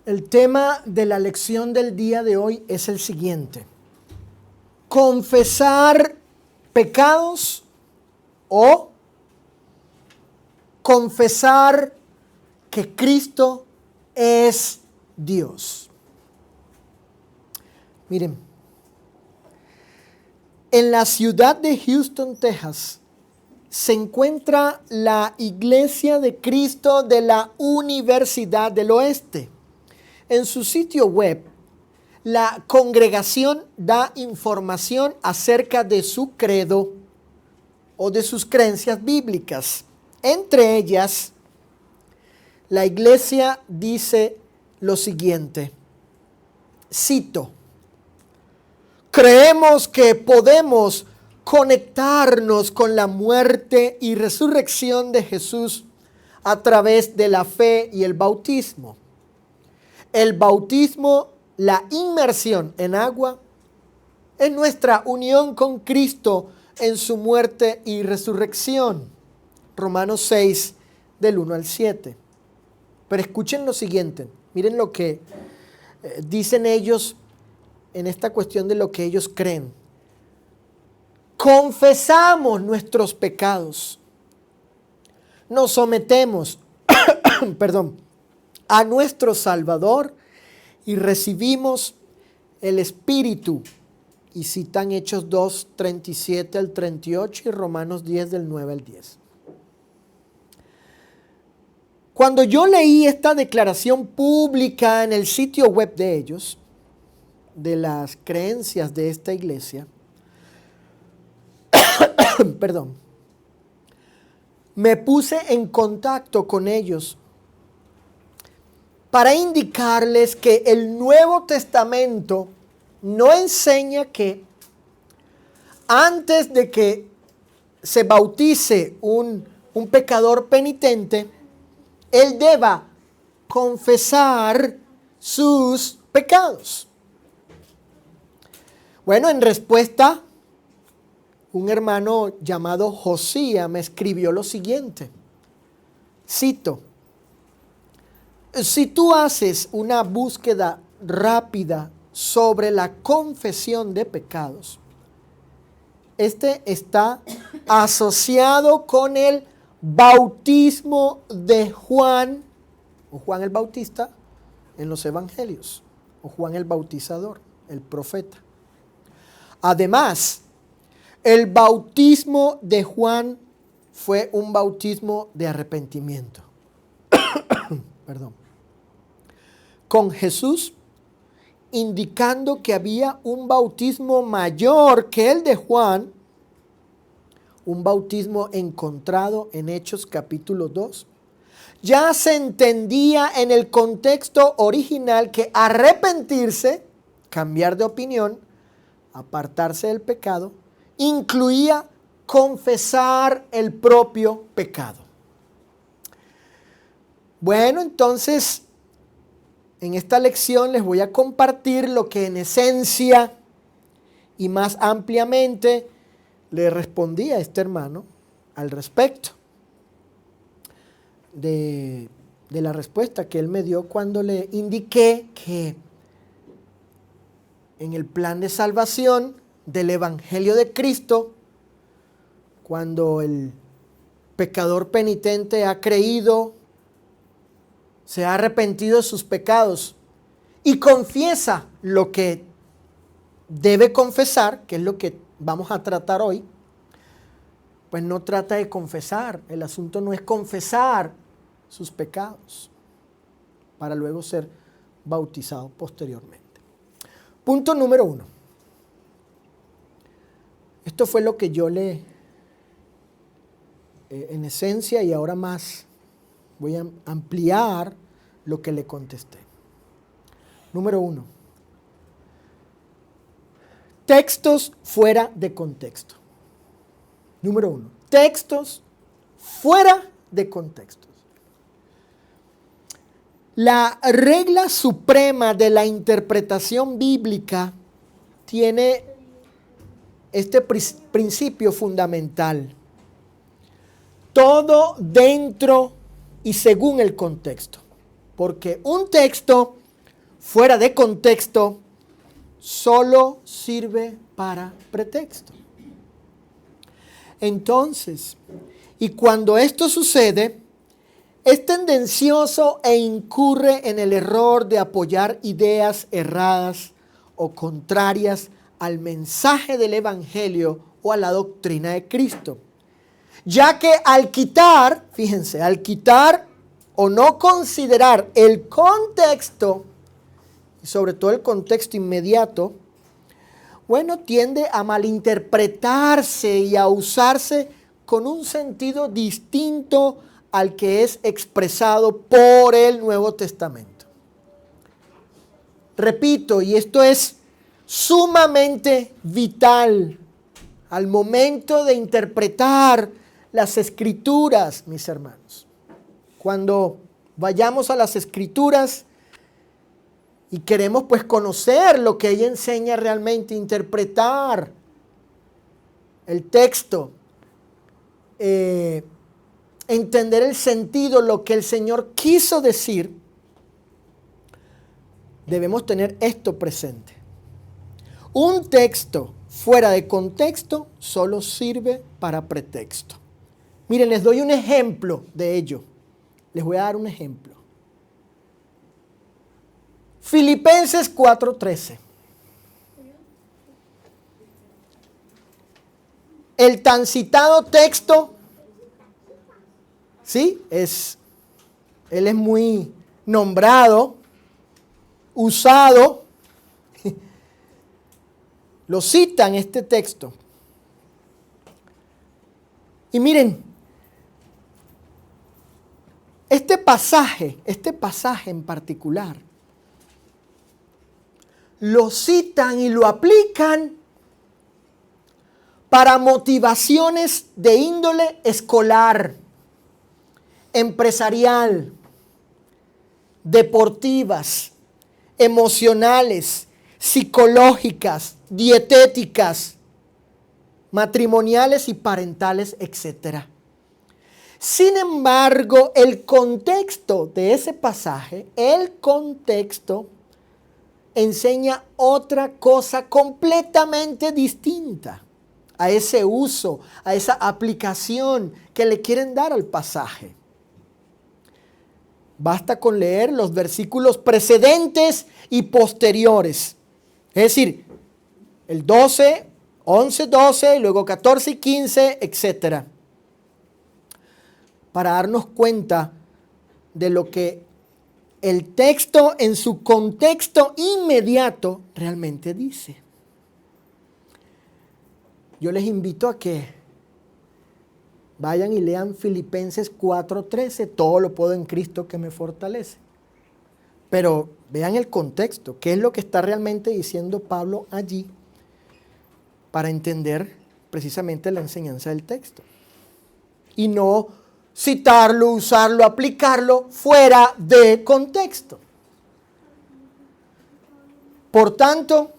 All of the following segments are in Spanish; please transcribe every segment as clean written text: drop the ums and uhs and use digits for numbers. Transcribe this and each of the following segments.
El tema de la lección del día de hoy es el siguiente: confesar pecados o confesar que Cristo es Dios. Miren, en la ciudad de Houston, Texas, se encuentra la Iglesia de Cristo de la Universidad del Oeste. En su sitio web, la congregación da información acerca de su credo o de sus creencias bíblicas. Entre ellas, la iglesia dice lo siguiente, cito: creemos que podemos conectarnos con la muerte y resurrección de Jesús a través de la fe y el bautismo. El bautismo, la inmersión en agua, es nuestra unión con Cristo en su muerte y resurrección. Romanos 6, del 1 al 7. Pero escuchen lo siguiente, miren lo que dicen ellos en esta cuestión de lo que ellos creen. Confesamos nuestros pecados, nos sometemos a nuestro Salvador y recibimos el Espíritu. Y citan Hechos 2, 37 al 38 y Romanos 10, del 9 al 10. Cuando yo leí esta declaración pública en el sitio web de ellos, de las creencias de esta iglesia, me puse en contacto con ellos para indicarles que el Nuevo Testamento no enseña que antes de que se bautice un pecador penitente, él deba confesar sus pecados. Bueno, en respuesta, un hermano llamado Josías me escribió lo siguiente, cito: si tú haces una búsqueda rápida sobre la confesión de pecados, este está asociado con el bautismo de Juan, o Juan el Bautista, en los evangelios, o Juan el Bautizador, el profeta. Además, el bautismo de Juan fue un bautismo de arrepentimiento. Con Jesús indicando que había un bautismo mayor que el de Juan, un bautismo encontrado en Hechos capítulo 2. Ya se entendía en el contexto original que arrepentirse, cambiar de opinión, apartarse del pecado, incluía confesar el propio pecado. Bueno, entonces, en esta lección les voy a compartir lo que en esencia y más ampliamente le respondí a este hermano al respecto de la respuesta que él me dio cuando le indiqué que en el plan de salvación del Evangelio de Cristo, cuando el pecador penitente ha creído, se ha arrepentido de sus pecados y confiesa lo que debe confesar, que es lo que vamos a tratar hoy, pues no trata de confesar. El asunto no es confesar sus pecados para luego ser bautizado posteriormente. Punto número 1. Esto fue lo que yo en esencia, y ahora más voy a ampliar lo que le contesté. Número 1. Textos fuera de contexto. Número 1. Textos fuera de contexto. La regla suprema de la interpretación bíblica tiene este principio fundamental: todo dentro y según el contexto. Porque un texto fuera de contexto, solo sirve para pretexto. Entonces, y cuando esto sucede, es tendencioso e incurre en el error de apoyar ideas erradas o contrarias al mensaje del Evangelio o a la doctrina de Cristo. Ya que al quitar o no considerar el contexto, y sobre todo el contexto inmediato, bueno, tiende a malinterpretarse y a usarse con un sentido distinto al que es expresado por el Nuevo Testamento. Repito, y esto es sumamente vital al momento de interpretar las Escrituras, mis hermanos. Cuando vayamos a las Escrituras y queremos pues conocer lo que ella enseña realmente, interpretar el texto, entender el sentido, lo que el Señor quiso decir, debemos tener esto presente. Un texto fuera de contexto solo sirve para pretexto. Miren, les doy un ejemplo de ello. Les voy a dar un ejemplo. Filipenses 4:13. El tan citado texto, ¿sí? Él es muy nombrado, usado. Lo citan este texto. Y miren, este pasaje en particular, lo citan y lo aplican para motivaciones de índole escolar, empresarial, deportivas, emocionales, psicológicas, dietéticas, matrimoniales y parentales, etc. Sin embargo, el contexto de ese pasaje, enseña otra cosa completamente distinta a ese uso, a esa aplicación que le quieren dar al pasaje. Basta con leer los versículos precedentes y posteriores. Es decir, el 12, 11, 12, luego 14 y 15, etc. Para darnos cuenta de lo que el texto en su contexto inmediato realmente dice. Yo les invito a que vayan y lean Filipenses 4:13, todo lo puedo en Cristo que me fortalece. Pero vean el contexto, qué es lo que está realmente diciendo Pablo allí para entender precisamente la enseñanza del texto. Y no citarlo, usarlo, aplicarlo fuera de contexto. Por tanto,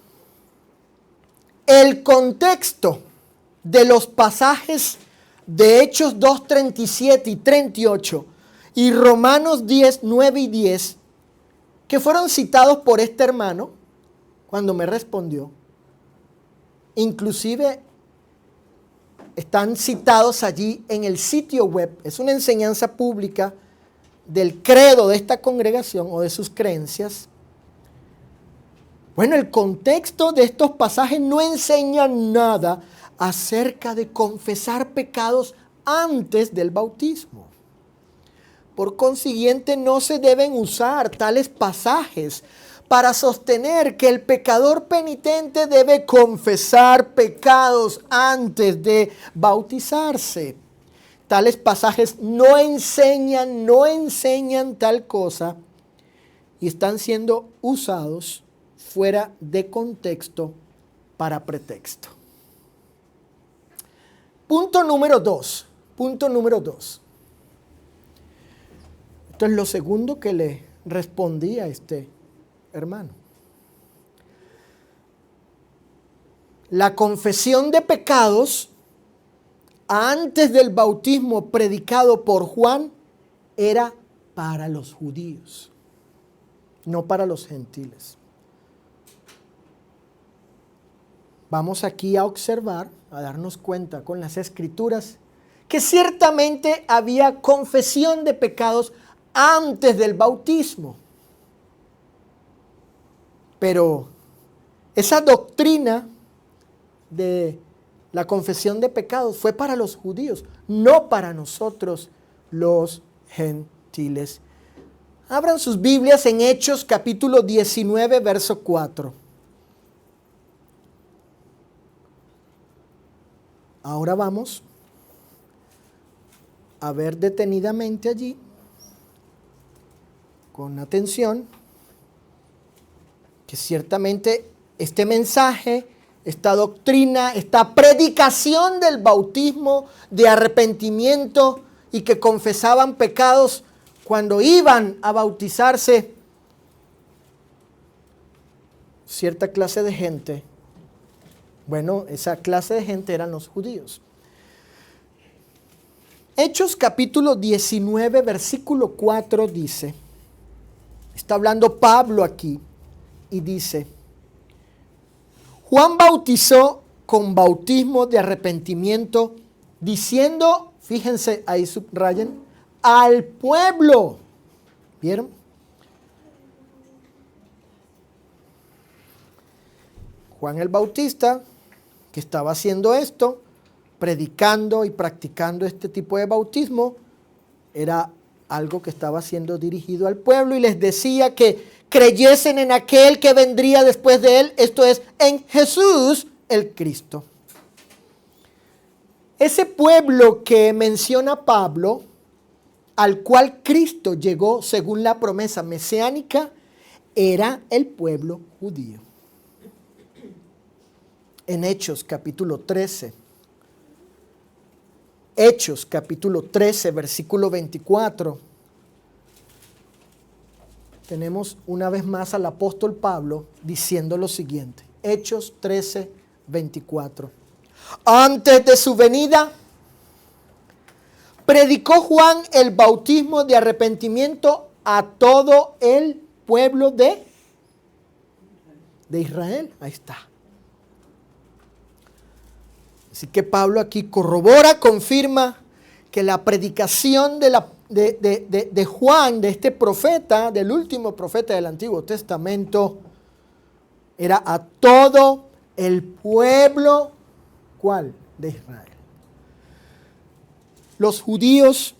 el contexto de los pasajes de Hechos 2:37 y 38 y Romanos 10:9 y 10, que fueron citados por este hermano cuando me respondió, inclusive están citados allí en el sitio web. Es una enseñanza pública del credo de esta congregación o de sus creencias. Bueno, el contexto de estos pasajes no enseña nada acerca de confesar pecados antes del bautismo. Por consiguiente, no se deben usar tales pasajes para sostener que el pecador penitente debe confesar pecados antes de bautizarse. Tales pasajes no enseñan tal cosa y están siendo usados fuera de contexto para pretexto. Punto número 2. Esto es lo segundo que le respondí a este hermano. La confesión de pecados antes del bautismo predicado por Juan era para los judíos. no para los gentiles. Vamos aquí a observar, a darnos cuenta con las Escrituras, que ciertamente había confesión de pecados antes del bautismo. Pero esa doctrina de la confesión de pecados fue para los judíos, no para nosotros los gentiles. Abran sus Biblias en Hechos capítulo 19, verso 4. Ahora vamos a ver detenidamente allí, con atención, que ciertamente este mensaje, esta doctrina, esta predicación del bautismo de arrepentimiento y que confesaban pecados cuando iban a bautizarse, cierta clase de gente, bueno, esa clase de gente eran los judíos. Hechos capítulo 19, versículo 4 dice, está hablando Pablo aquí, y dice, Juan bautizó con bautismo de arrepentimiento, diciendo, fíjense, ahí subrayen, al pueblo. ¿Vieron? Juan el Bautista, que estaba haciendo esto, predicando y practicando este tipo de bautismo, era algo que estaba siendo dirigido al pueblo y les decía que creyesen en aquel que vendría después de él, esto es, en Jesús el Cristo. Ese pueblo que menciona Pablo, al cual Cristo llegó según la promesa mesiánica, era el pueblo judío. En Hechos capítulo 13, Hechos capítulo 13, versículo 24, tenemos una vez más al apóstol Pablo diciendo lo siguiente. Hechos 13, 24. Antes de su venida, predicó Juan el bautismo de arrepentimiento a todo el pueblo de Israel. Ahí está. Así que Pablo aquí corrobora, confirma que la predicación de Juan, de este profeta, del último profeta del Antiguo Testamento, era a todo el pueblo, ¿cuál? De Israel. Los judíos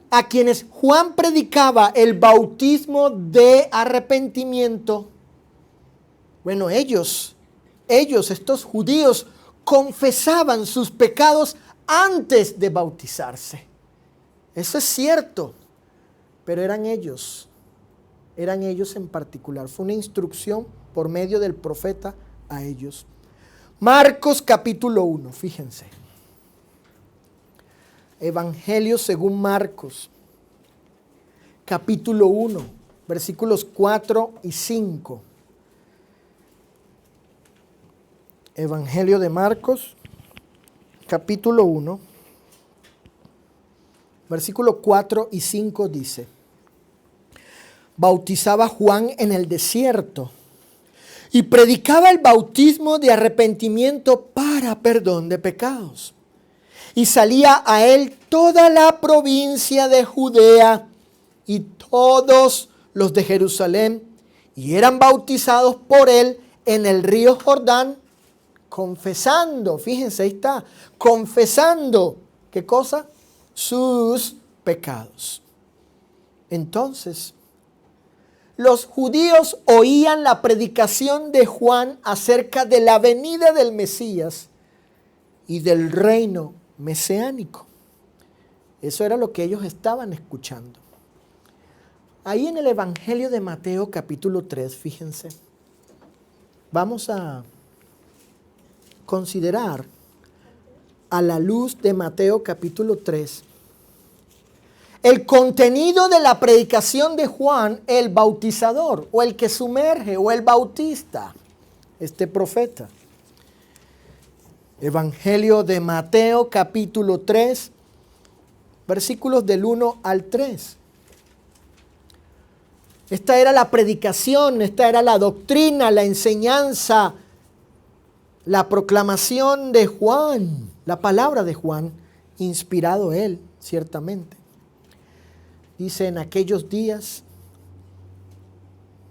a quienes Juan predicaba el bautismo de arrepentimiento, bueno, ellos, estos judíos, confesaban sus pecados antes de bautizarse. Eso es cierto, pero eran ellos en particular. Fue una instrucción por medio del profeta a ellos. Marcos capítulo 1, fíjense. Evangelio según Marcos, capítulo 1, versículos 4 y 5. Evangelio de Marcos, capítulo 1, versículo 4 y 5 dice, bautizaba Juan en el desierto y predicaba el bautismo de arrepentimiento para perdón de pecados. Y salía a él toda la provincia de Judea y todos los de Jerusalén, y eran bautizados por él en el río Jordán, confesando, fíjense, ahí está, confesando, ¿qué cosa? Sus pecados. Entonces, los judíos oían la predicación de Juan acerca de la venida del Mesías y del reino mesiánico. Eso era lo que ellos estaban escuchando. Ahí en el Evangelio de Mateo capítulo 3, fíjense, vamos a considerar a la luz de Mateo capítulo 3 el contenido de la predicación de Juan el Bautizador, o el que sumerge, o el Bautista, este profeta. Evangelio de Mateo capítulo 3, versículos del 1 al 3. Esta era la predicación, esta era la doctrina, la enseñanza, la proclamación de Juan, la palabra de Juan, inspirado él, ciertamente. Dice, en aquellos días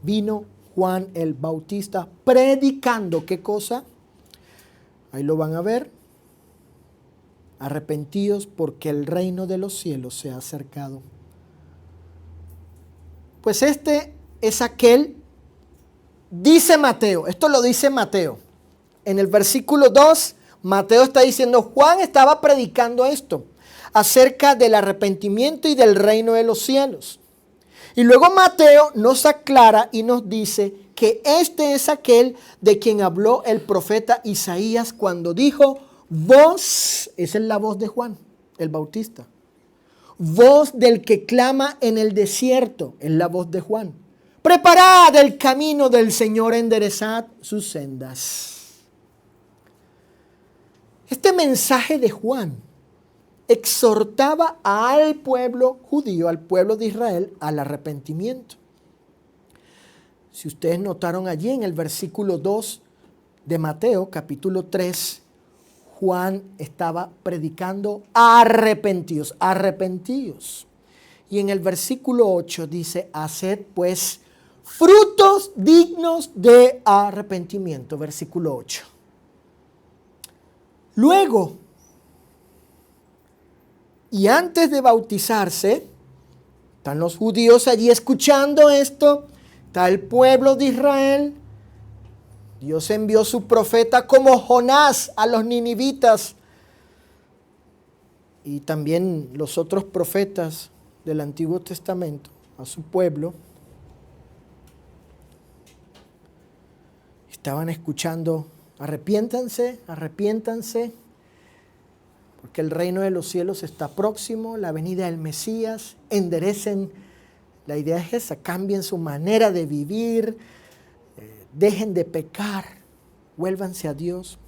vino Juan el Bautista predicando, ¿qué cosa? Ahí lo van a ver. Arrepentíos porque el reino de los cielos se ha acercado. Pues este es aquel, dice Mateo, esto lo dice Mateo. En el versículo 2, Mateo está diciendo, Juan estaba predicando esto, acerca del arrepentimiento y del reino de los cielos. Y luego Mateo nos aclara y nos dice que este es aquel de quien habló el profeta Isaías cuando dijo, voz, esa es la voz de Juan el Bautista. Voz del que clama en el desierto, es la voz de Juan. Preparad el camino del Señor, enderezad sus sendas. Este mensaje de Juan exhortaba al pueblo judío, al pueblo de Israel, al arrepentimiento. Si ustedes notaron allí en el versículo 2 de Mateo, capítulo 3, Juan estaba predicando arrepentidos, arrepentidos. Y en el versículo 8 dice, haced pues frutos dignos de arrepentimiento, versículo 8. Luego, y antes de bautizarse, están los judíos allí escuchando esto, está el pueblo de Israel. Dios envió su profeta como Jonás a los ninivitas y también los otros profetas del Antiguo Testamento a su pueblo. Estaban escuchando, arrepiéntanse, arrepiéntanse, porque el reino de los cielos está próximo, la venida del Mesías, enderecen, la idea es esa, cambien su manera de vivir, dejen de pecar, vuélvanse a Dios.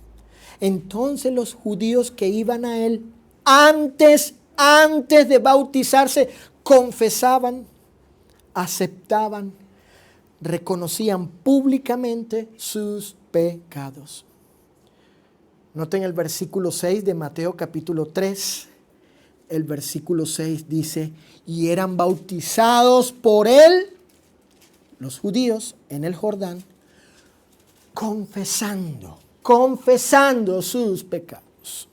Entonces los judíos que iban a él antes de bautizarse, confesaban, aceptaban, reconocían públicamente sus pecados. Noten el versículo 6 de Mateo capítulo 3. El versículo 6 dice, y eran bautizados por él, los judíos, en el Jordán, confesando sus pecados.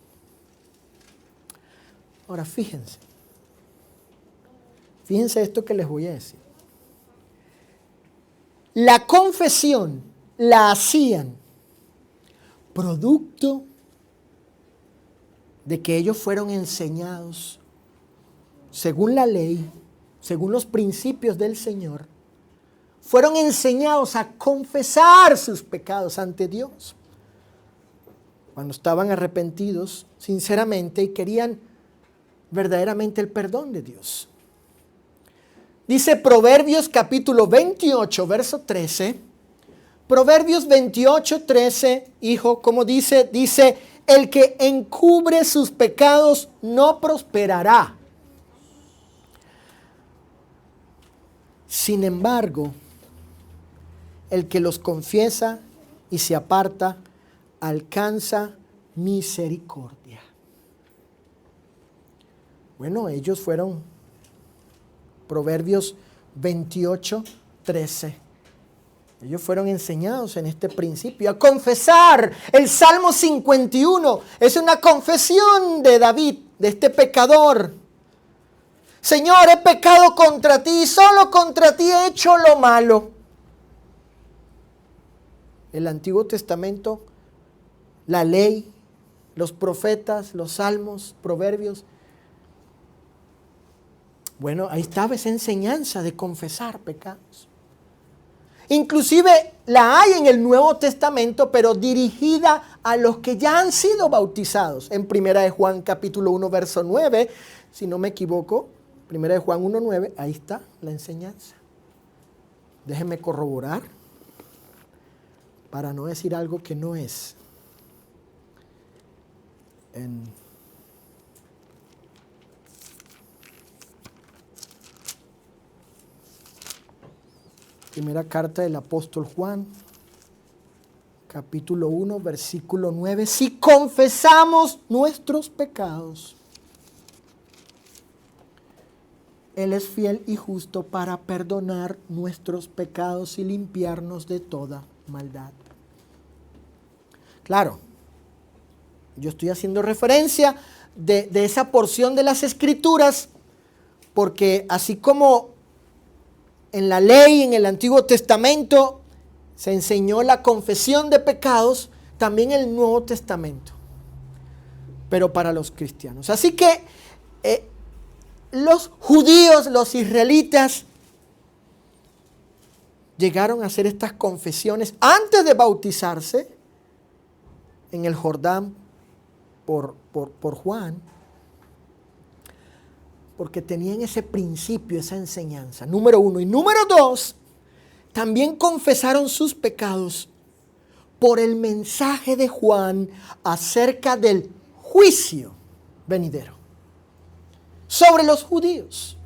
Ahora fíjense esto que les voy a decir. La confesión la hacían producto de que ellos fueron enseñados según la ley, según los principios del Señor, fueron enseñados a confesar sus pecados ante Dios. Cuando estaban arrepentidos sinceramente y querían verdaderamente el perdón de Dios. Dice Proverbios capítulo 28, verso 13. Proverbios 28, 13, hijo, como dice, el que encubre sus pecados no prosperará. Sin embargo, el que los confiesa y se aparta, alcanza misericordia. Bueno, ellos fueron Proverbios 28, 13. Ellos fueron enseñados en este principio a confesar. El Salmo 51 es una confesión de David, de este pecador. Señor, he pecado contra ti, solo contra ti he hecho lo malo. El Antiguo Testamento, la ley, los profetas, los salmos, proverbios. Bueno, ahí estaba esa enseñanza de confesar pecados. Inclusive la hay en el Nuevo Testamento, pero dirigida a los que ya han sido bautizados. En 1 de Juan capítulo 1, verso 9, si no me equivoco, 1 de Juan 1, 9, ahí está la enseñanza. Déjenme corroborar para no decir algo que no es. Primera carta del apóstol Juan, capítulo 1, versículo 9. Si confesamos nuestros pecados, Él es fiel y justo para perdonar nuestros pecados y limpiarnos de toda maldad. Claro, yo estoy haciendo referencia de esa porción de las Escrituras, porque así como en la ley, en el Antiguo Testamento, se enseñó la confesión de pecados, también el Nuevo Testamento, pero para los cristianos. Así que los judíos, los israelitas, llegaron a hacer estas confesiones antes de bautizarse en el Jordán por Juan, porque tenían ese principio, esa enseñanza, número uno. Y número dos, también confesaron sus pecados por el mensaje de Juan acerca del juicio venidero sobre los judíos.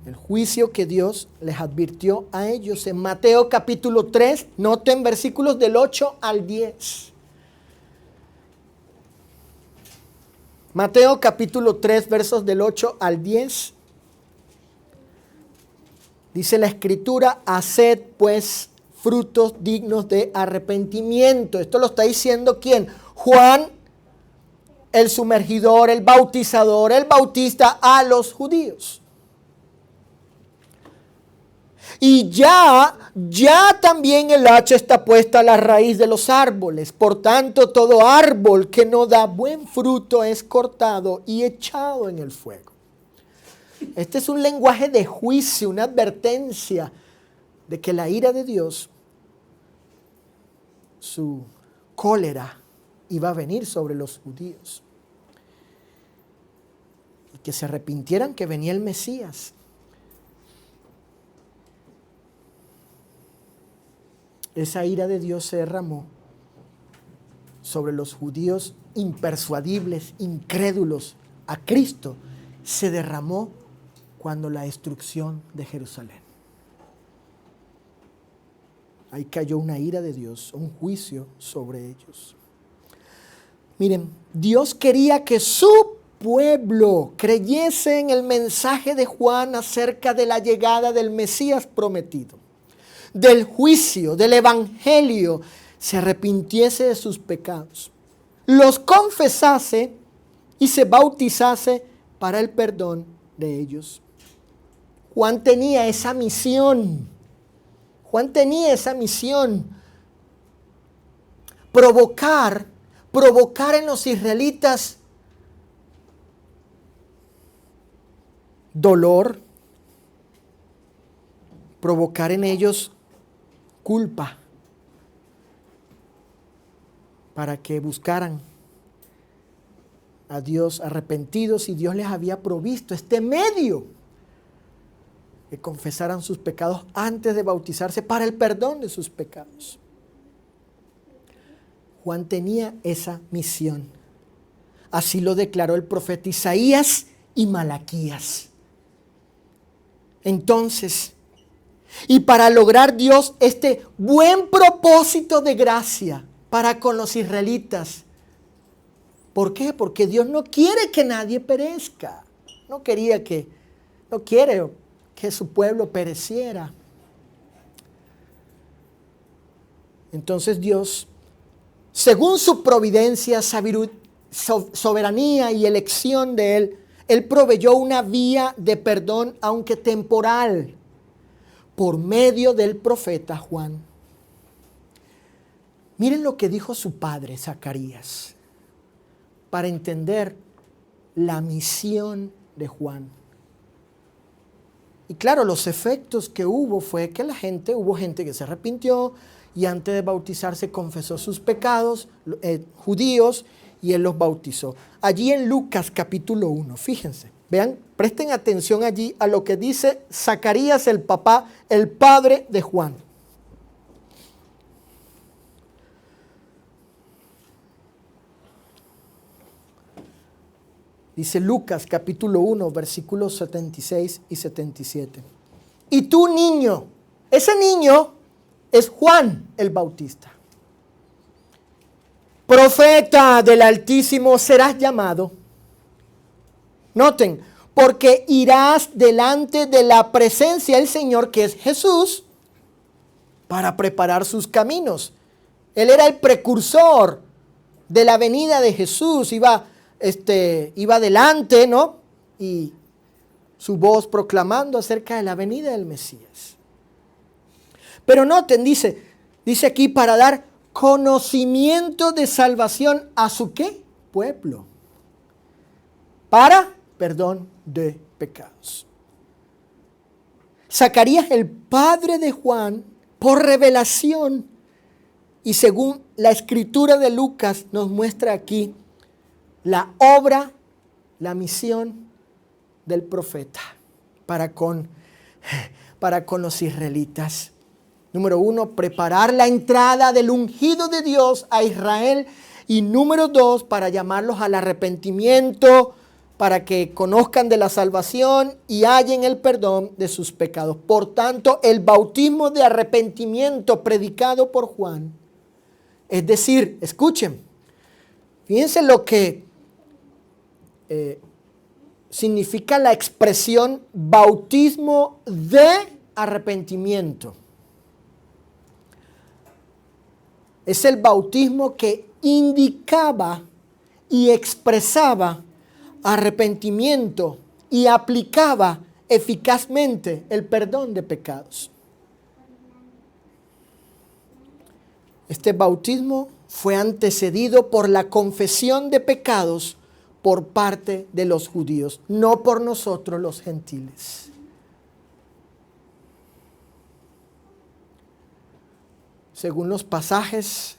El juicio que Dios les advirtió a ellos en Mateo capítulo 3, noten versículos del 8 al 10. Mateo capítulo 3, versos del 8 al 10. Dice la Escritura: haced pues frutos dignos de arrepentimiento. Esto lo está diciendo ¿quién? Juan, el sumergidor, el bautizador, el bautista a los judíos. Y ya también el hacha está puesta a la raíz de los árboles. Por tanto, todo árbol que no da buen fruto es cortado y echado en el fuego. Este es un lenguaje de juicio, una advertencia de que la ira de Dios, su cólera, iba a venir sobre los judíos. Y que se arrepintieran que venía el Mesías. Esa ira de Dios se derramó sobre los judíos impersuadibles, incrédulos a Cristo. Se derramó cuando la destrucción de Jerusalén. Ahí cayó una ira de Dios, un juicio sobre ellos. Miren, Dios quería que su pueblo creyese en el mensaje de Juan acerca de la llegada del Mesías prometido, del juicio, del evangelio, se arrepintiese de sus pecados, los confesase y se bautizase para el perdón de ellos. Juan tenía esa misión. Provocar en los israelitas dolor, provocar en ellos culpa, para que buscaran a Dios arrepentidos, y Dios les había provisto este medio, que confesaran sus pecados antes de bautizarse para el perdón de sus pecados. Juan tenía esa misión. Así lo declaró el profeta Isaías y Malaquías. Entonces, y para lograr Dios este buen propósito de gracia para con los israelitas. ¿Por qué? Porque Dios no quiere que nadie perezca. No quiere que su pueblo pereciera. Entonces Dios, según su providencia, soberanía y elección de Él proveyó una vía de perdón, aunque temporal, por medio del profeta Juan. Miren lo que dijo su padre Zacarías para entender la misión de Juan. Y claro, los efectos que hubo fue que hubo gente que se arrepintió y antes de bautizarse confesó sus pecados, judíos, y él los bautizó. Allí en Lucas capítulo 1, fíjense, vean, presten atención allí a lo que dice Zacarías, el padre de Juan. Dice Lucas capítulo 1, versículos 76 y 77. Y tú, niño, ese niño es Juan el Bautista. Profeta del Altísimo serás llamado. Noten, porque irás delante de la presencia del Señor, que es Jesús, para preparar sus caminos. Él era el precursor de la venida de Jesús, iba adelante, ¿no? Y su voz proclamando acerca de la venida del Mesías. Pero noten, dice aquí, para dar conocimiento de salvación a su ¿qué? Pueblo. Para perdón de pecados. Zacarías, el padre de Juan, por revelación, y según la escritura de Lucas, nos muestra aquí la obra, la misión del profeta para con los israelitas. Número 1, preparar la entrada del ungido de Dios a Israel. Y número 2, para llamarlos al arrepentimiento, para que conozcan de la salvación y hallen el perdón de sus pecados. Por tanto, el bautismo de arrepentimiento predicado por Juan, es decir, escuchen, fíjense lo que significa la expresión bautismo de arrepentimiento. Es el bautismo que indicaba y expresaba arrepentimiento y aplicaba eficazmente el perdón de pecados. Este bautismo fue antecedido por la confesión de pecados por parte de los judíos, no por nosotros los gentiles. Según los pasajes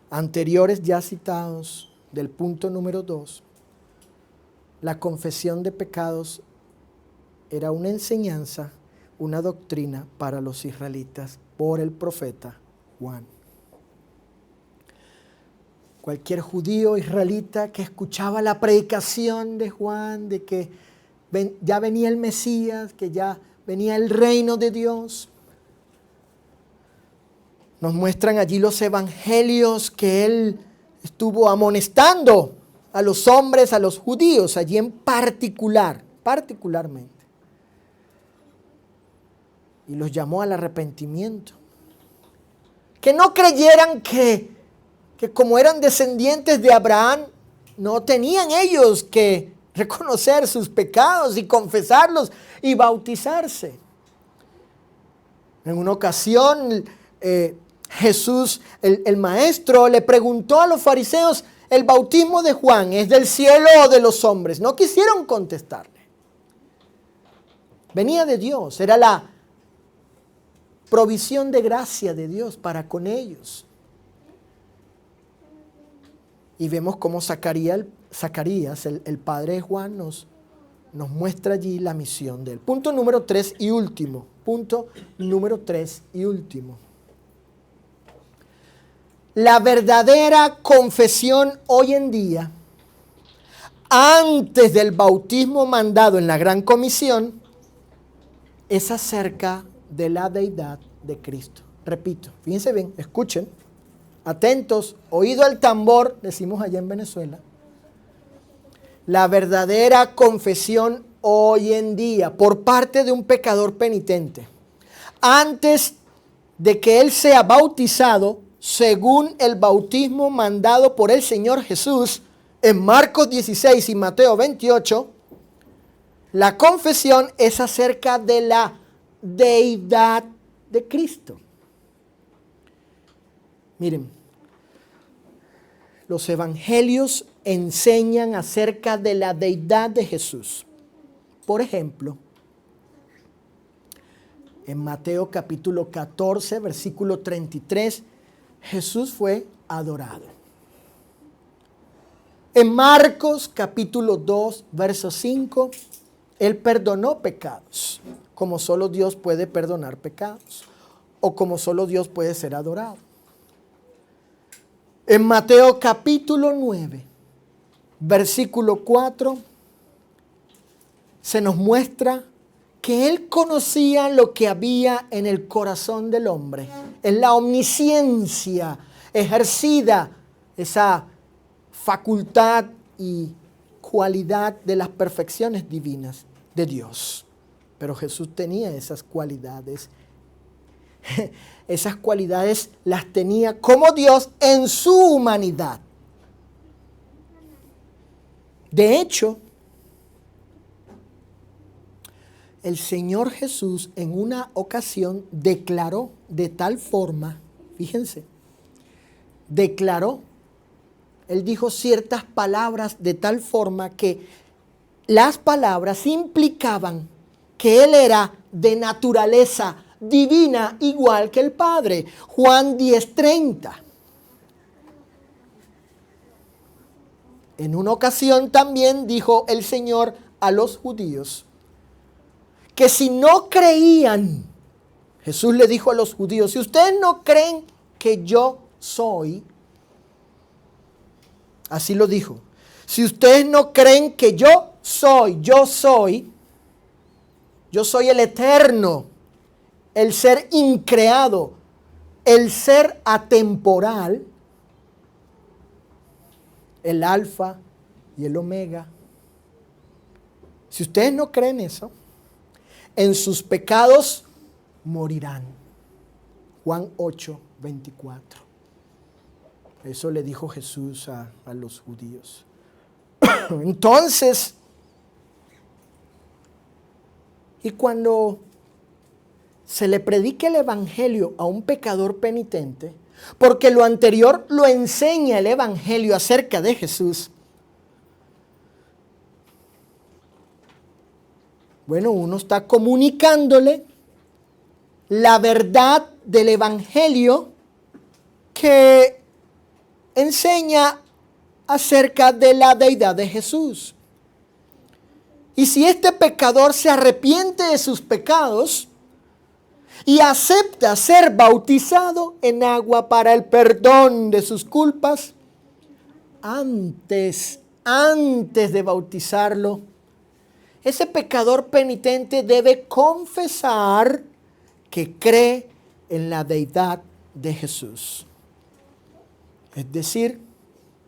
anteriores ya citados del punto número 2, la confesión de pecados era una enseñanza, una doctrina para los israelitas por el profeta Juan. Cualquier judío israelita que escuchaba la predicación de Juan, de que ya venía el Mesías, que ya venía el reino de Dios. Nos muestran allí los evangelios que él estuvo amonestando a los hombres, a los judíos, allí en particularmente. Y los llamó al arrepentimiento. Que no creyeran que como eran descendientes de Abraham, no tenían ellos que reconocer sus pecados y confesarlos y bautizarse. En una ocasión, Jesús, el maestro, le preguntó a los fariseos, ¿el bautismo de Juan es del cielo o de los hombres? No quisieron contestarle. Venía de Dios, era la provisión de gracia de Dios para con ellos. Y vemos cómo Zacarías, el padre de Juan, nos muestra allí la misión de él. Punto número 3 y último. La verdadera confesión hoy en día, antes del bautismo mandado en la Gran Comisión, es acerca de la deidad de Cristo. Repito, fíjense bien, escuchen. Atentos, oído al tambor, decimos allá en Venezuela. La verdadera confesión hoy en día por parte de un pecador penitente, antes de que él sea bautizado, según el bautismo mandado por el Señor Jesús en Marcos 16 y Mateo 28, la confesión es acerca de la deidad de Cristo. Miren, los evangelios enseñan acerca de la deidad de Jesús. Por ejemplo, en Mateo capítulo 14, versículo 33, Jesús fue adorado. En Marcos capítulo 2, verso 5, Él perdonó pecados, como solo Dios puede perdonar pecados, o como solo Dios puede ser adorado. En Mateo capítulo 9, versículo 4, se nos muestra que Él conocía lo que había en el corazón del hombre. Es la omnisciencia ejercida, esa facultad y cualidad de las perfecciones divinas de Dios. Pero Jesús tenía esas cualidades. Esas cualidades las tenía como Dios en su humanidad. De hecho, el Señor Jesús en una ocasión declaró de tal forma, fíjense, Él dijo ciertas palabras de tal forma que las palabras implicaban que Él era de naturaleza divina igual que el Padre. Juan 10:30. En una ocasión también dijo el Señor a los judíos que si no creían, Jesús le dijo a los judíos, si ustedes no creen que yo soy, así lo dijo, si ustedes no creen que yo soy el eterno, el ser increado, el ser atemporal, el alfa y el omega. Si ustedes no creen eso, en sus pecados morirán. Juan 8:24. Eso le dijo Jesús a los judíos. Entonces, y cuando se le predique el evangelio a un pecador penitente, porque lo anterior lo enseña el evangelio acerca de Jesús, bueno, uno está comunicándole la verdad del evangelio que enseña acerca de la deidad de Jesús. Y si este pecador se arrepiente de sus pecados y acepta ser bautizado en agua para el perdón de sus culpas, antes de bautizarlo, ese pecador penitente debe confesar que cree en la deidad de Jesús. Es decir,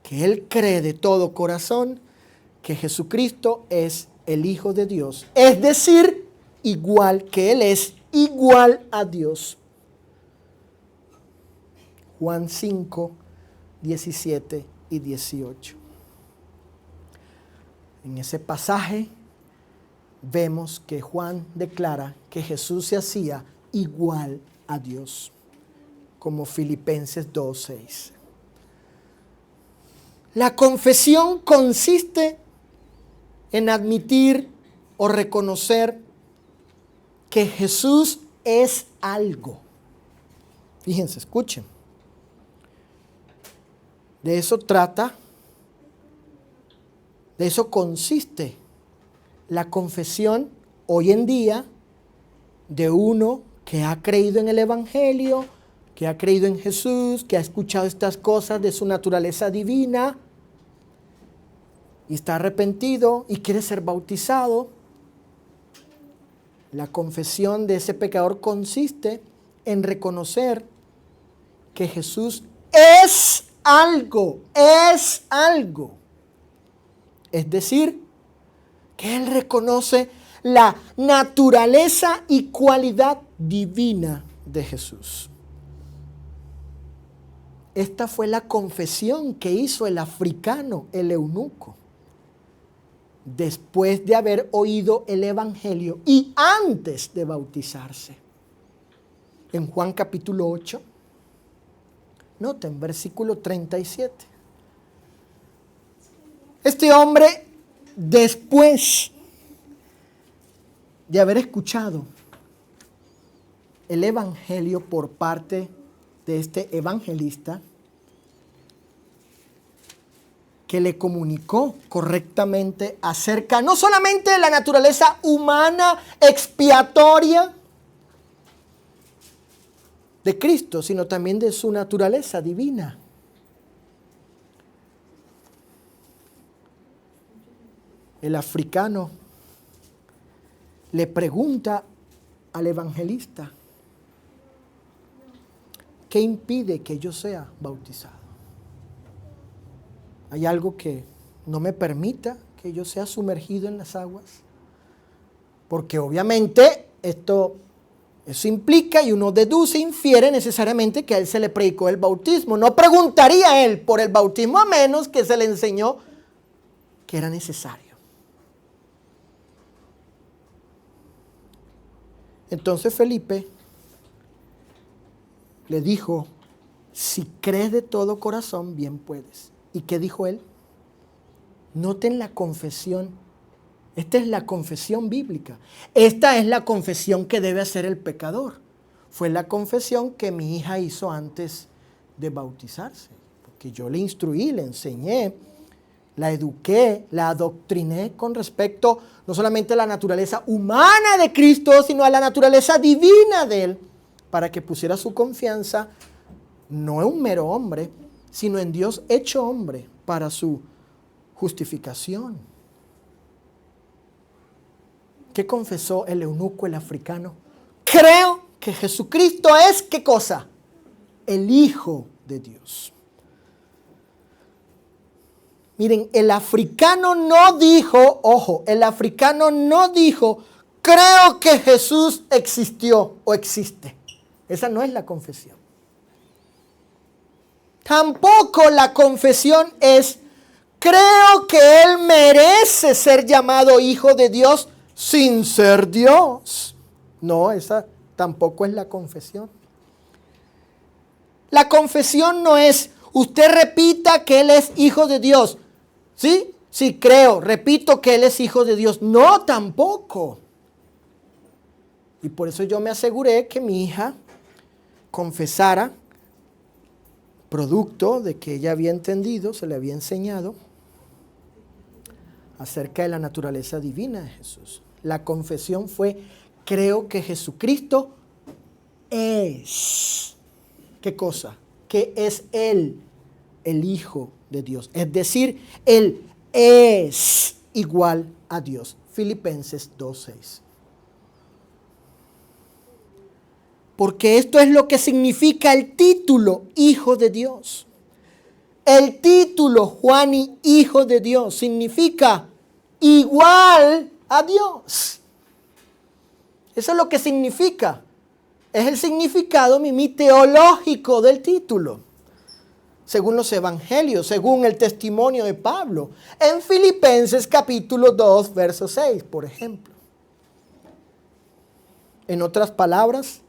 que él cree de todo corazón que Jesucristo es el Hijo de Dios. Es decir, igual que Él es igual a Dios. Juan 5, 17 y 18. En ese pasaje vemos que Juan declara que Jesús se hacía igual a Dios, como Filipenses 2:6. La confesión consiste en admitir o reconocer que Jesús es algo. Fíjense, escuchen. De eso trata, de eso consiste la confesión hoy en día de uno que ha creído en el Evangelio, que ha creído en Jesús, que ha escuchado estas cosas de su naturaleza divina y está arrepentido y quiere ser bautizado. La confesión de ese pecador consiste en reconocer que Jesús es algo, es algo. Es decir, que él reconoce la naturaleza y cualidad divina de Jesús. Esta fue la confesión que hizo el africano, el eunuco, después de haber oído el Evangelio y antes de bautizarse. En Juan capítulo 8, noten versículo 37. Este hombre, después de haber escuchado el Evangelio por parte de este evangelista, que le comunicó correctamente acerca no solamente de la naturaleza humana expiatoria de Cristo, sino también de su naturaleza divina. el africano le pregunta al evangelista: ¿qué impide que yo sea bautizado? ¿Hay algo que no me permita que yo sea sumergido en las aguas? Porque obviamente eso implica, y uno deduce, infiere necesariamente que a él se le predicó el bautismo. No preguntaría él por el bautismo a menos que se le enseñó que era necesario. Entonces Felipe le dijo: si crees de todo corazón, bien puedes. ¿Y qué dijo él? Noten la confesión. Esta es la confesión bíblica. Esta es la confesión que debe hacer el pecador. Fue la confesión que mi hija hizo antes de bautizarse. Porque yo le instruí, le enseñé, la eduqué, la adoctriné con respecto no solamente a la naturaleza humana de Cristo, sino a la naturaleza divina de Él, para que pusiera su confianza no en un mero hombre, sino en Dios hecho hombre para su justificación. ¿Qué confesó el eunuco, el africano? Creo que Jesucristo es, ¿qué cosa? El Hijo de Dios. Miren, el africano no dijo, ojo, el africano no dijo: creo que Jesús existió o existe. Esa no es la confesión. Tampoco la confesión es: creo que Él merece ser llamado Hijo de Dios sin ser Dios. No, esa tampoco es la confesión. La confesión no es: usted repita que Él es Hijo de Dios. ¿Sí? Sí, creo, repito que Él es Hijo de Dios. No, tampoco. Y por eso yo me aseguré que mi hija confesara, producto de que ella había entendido, se le había enseñado acerca de la naturaleza divina de Jesús. La confesión fue: creo que Jesucristo es. ¿Qué cosa? Que es Él, el Hijo de Dios. Es decir, Él es igual a Dios. Filipenses 2:6. Porque esto es lo que significa el título Hijo de Dios. El título Juani, Hijo de Dios, significa igual a Dios. Eso es lo que significa. Es el significado teológico del título, según los evangelios, según el testimonio de Pablo, en Filipenses capítulo 2, verso 6, por ejemplo. En otras palabras,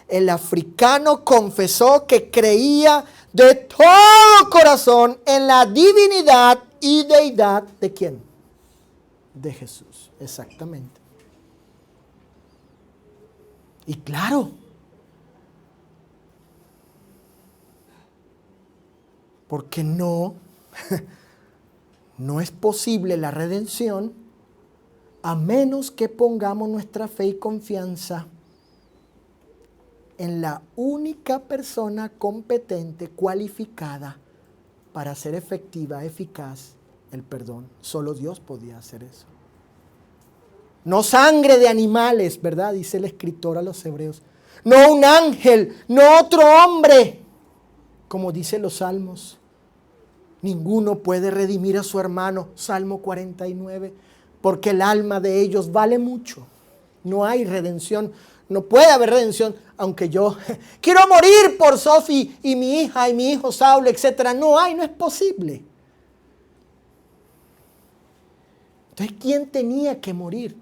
el africano confesó que creía de todo corazón en la divinidad y deidad ¿de quién? De Jesús, exactamente. Y claro, porque no es posible la redención a menos que pongamos nuestra fe y confianza en la única persona competente, cualificada para hacer efectiva, eficaz el perdón. Solo Dios podía hacer eso. No sangre de animales, ¿verdad? Dice el escritor a los hebreos. No un ángel, no otro hombre. Como dicen los salmos. Ninguno puede redimir a su hermano, Salmo 49, porque el alma de ellos vale mucho. No hay redención, no puede haber redención, aunque yo quiero morir por Sophie y mi hija y mi hijo Saulo, etc. No es posible. Entonces, ¿quién tenía que morir?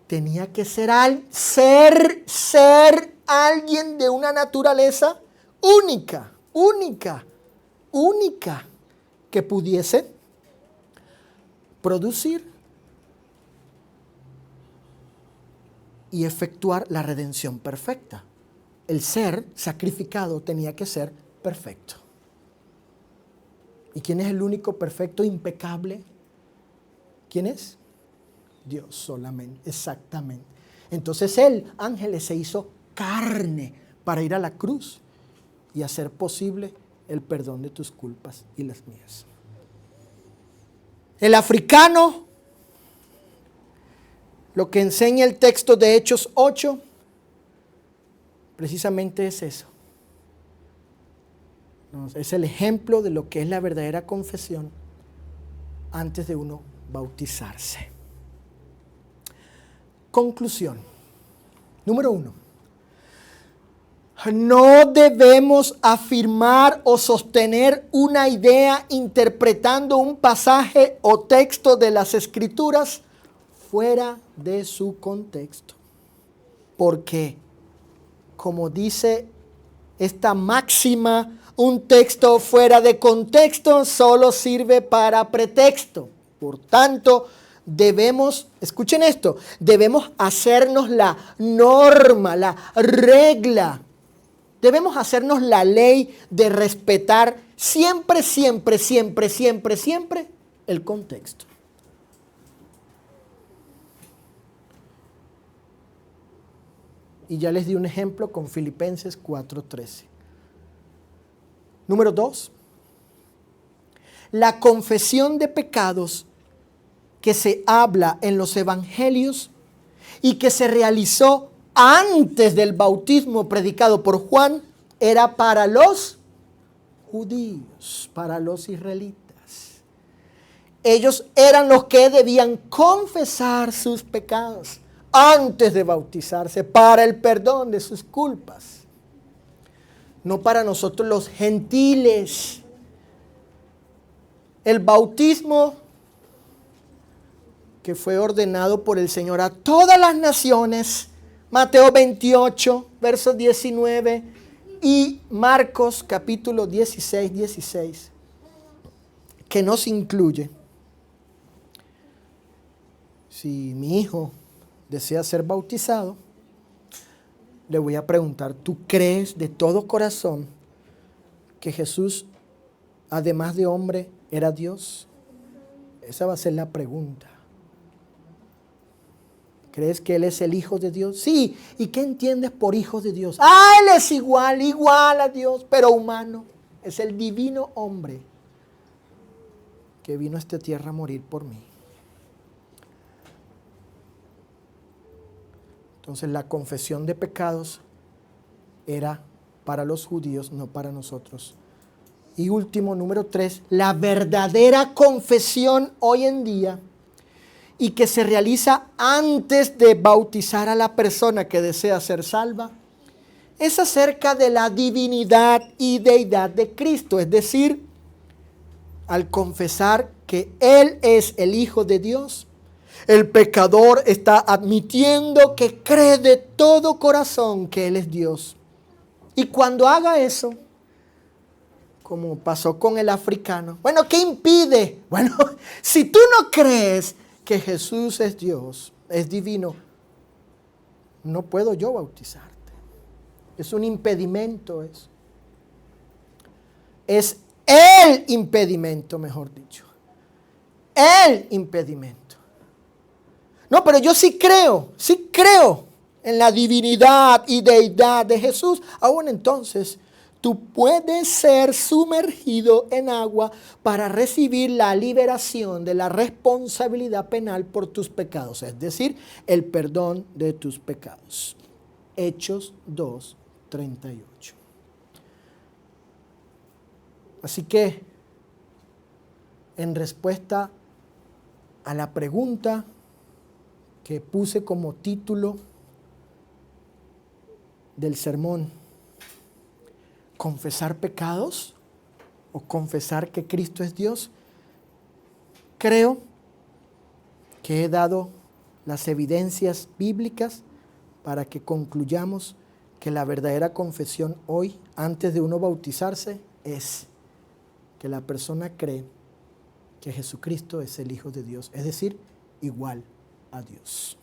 Tenía que ser alguien de una naturaleza única, que pudiese producir y efectuar la redención perfecta. El ser sacrificado tenía que ser perfecto. ¿Y quién es el único perfecto, impecable? ¿Quién es? Dios solamente, exactamente. Entonces Él, ángeles, se hizo carne para ir a la cruz y hacer posible el perdón de tus culpas y las mías. El africano Lo que enseña el texto de Hechos 8 precisamente es eso. Es el ejemplo de lo que es la verdadera confesión antes de uno bautizarse. Conclusión. Número 1. No debemos afirmar o sostener una idea interpretando un pasaje o texto de las Escrituras fuera de su contexto. Porque, como dice esta máxima, un texto fuera de contexto solo sirve para pretexto. Por tanto, escuchen esto, debemos hacernos la norma, la regla. Debemos hacernos la ley de respetar siempre el contexto. Y ya les di un ejemplo con Filipenses 4:13. Número 2. La confesión de pecados que se habla en los evangelios y que se realizó antes del bautismo predicado por Juan era para los judíos, para los israelitas. Ellos eran los que debían confesar sus pecados antes de bautizarse para el perdón de sus culpas. No para nosotros los gentiles. El bautismo que fue ordenado por el Señor a todas las naciones, Mateo 28, versos 19 y Marcos capítulo 16, que nos incluye. Si mi hijo desea ser bautizado, le voy a preguntar, ¿tú crees de todo corazón que Jesús, además de hombre, era Dios? Esa va a ser la pregunta. ¿Crees que Él es el Hijo de Dios? Sí. ¿Y qué entiendes por Hijo de Dios? Él es igual a Dios, pero humano. Es el divino hombre que vino a esta tierra a morir por mí. Entonces la confesión de pecados era para los judíos, no para nosotros. Y último, número 3, la verdadera confesión hoy en día y que se realiza antes de bautizar a la persona que desea ser salva, es acerca de la divinidad y deidad de Cristo. Es decir, al confesar que Él es el Hijo de Dios, el pecador está admitiendo que cree de todo corazón que Él es Dios. Y cuando haga eso, como pasó con el africano, bueno, ¿qué impide? Bueno, si tú no crees que Jesús es Dios, es divino, no puedo yo bautizarte. Es un impedimento eso. Es el impedimento, mejor dicho. El impedimento. No, pero yo sí creo en la divinidad y deidad de Jesús. Aún entonces, tú puedes ser sumergido en agua para recibir la liberación de la responsabilidad penal por tus pecados, es decir, el perdón de tus pecados. Hechos 2:38. Así que, en respuesta a la pregunta que puse como título del sermón, ¿confesar pecados o confesar que Cristo es Dios? Creo que he dado las evidencias bíblicas para que concluyamos que la verdadera confesión hoy, antes de uno bautizarse, es que la persona cree que Jesucristo es el Hijo de Dios, es decir, igual a Dios.